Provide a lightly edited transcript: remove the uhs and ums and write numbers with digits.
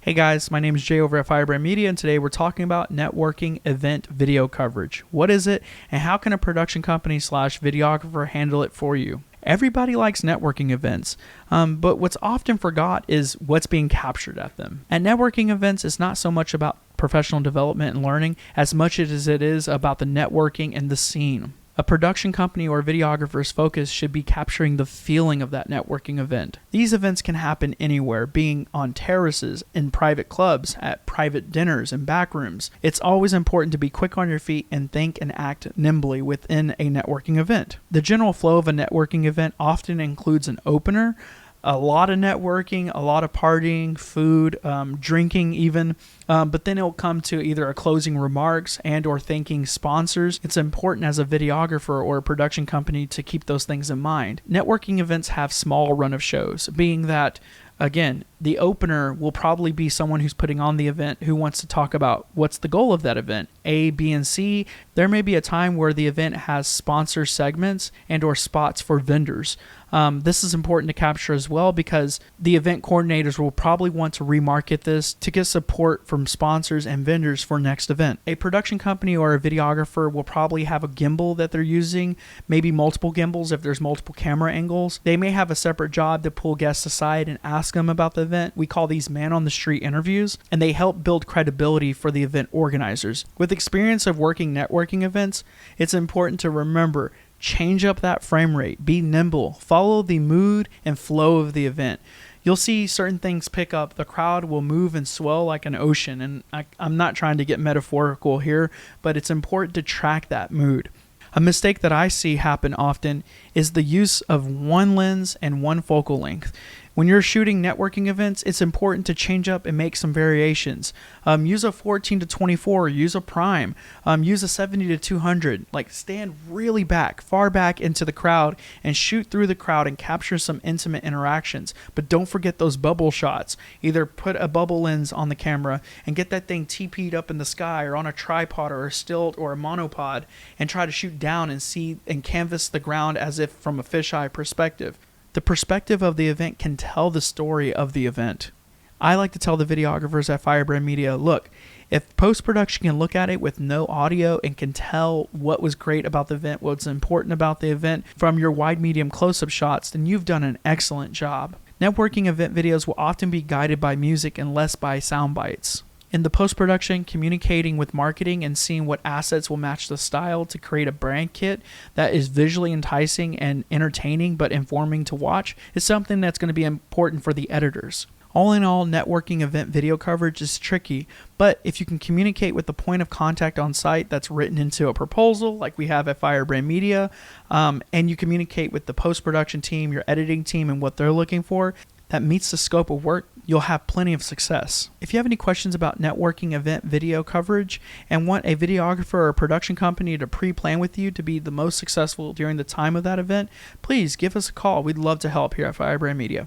Hey guys, my name is Jay over at Firebrand Media, and today we're talking about networking event video coverage. What is it, and how can a production company / videographer handle it for you? Everybody likes networking events, but what's often forgot is what's being captured at them. At networking events, it's not so much about professional development and learning as much as it is about the networking and the scene. A production company or videographer's focus should be capturing the feeling of that networking event. These events can happen anywhere, being on terraces, in private clubs, at private dinners, and back rooms. It's always important to be quick on your feet and think and act nimbly within a networking event. The general flow of a networking event often includes an opener, a lot of networking, a lot of partying, food, drinking even, but then it'll come to either a closing remarks and or thanking sponsors. It's important as a videographer or a production company to keep those things in mind. Networking events have small run of shows, being that again, the opener will probably be someone who's putting on the event who wants to talk about what's the goal of that event, A, B, and C. There may be a time where the event has sponsor segments and or spots for vendors. This is important to capture as well because the event coordinators will probably want to remarket this to get support from sponsors and vendors for next event. A production company or a videographer will probably have a gimbal that they're using, maybe multiple gimbals if there's multiple camera angles. They may have a separate job to pull guests aside and ask them about the event. We call these man-on-the-street interviews, and they help build credibility for the event organizers. With experience of working networking events, it's important to remember, change up that frame rate, be nimble, follow the mood and flow of the event. You'll see certain things pick up. The crowd will move and swell like an ocean, and I'm not trying to get metaphorical here, but it's important to track that mood. A mistake that I see happen often is the use of one lens and one focal length. When you're shooting networking events, it's important to change up and make some variations. Use a 14-24, use a prime, use a 70-200. Like stand really back, far back into the crowd and shoot through the crowd and capture some intimate interactions. But don't forget those bubble shots. Either put a bubble lens on the camera and get that thing TP'd up in the sky or on a tripod or a stilt or a monopod and try to shoot down and see and canvas the ground as if from a fisheye perspective. The perspective of the event can tell the story of the event. I like to tell the videographers at Firebrand Media, look, if post-production can look at it with no audio and can tell what was great about the event, what's important about the event from your wide medium close-up shots, then you've done an excellent job. Networking event videos will often be guided by music and less by sound bites. In the post-production, communicating with marketing and seeing what assets will match the style to create a brand kit that is visually enticing and entertaining but informing to watch is something that's going to be important for the editors. All in all, networking event video coverage is tricky, but if you can communicate with the point of contact on site that's written into a proposal like we have at Firebrand Media, and you communicate with the post-production team, your editing team, and what they're looking for, that meets the scope of work, you'll have plenty of success. If you have any questions about networking event video coverage and want a videographer or a production company to pre-plan with you to be the most successful during the time of that event, please give us a call. We'd love to help here at Firebrand Media.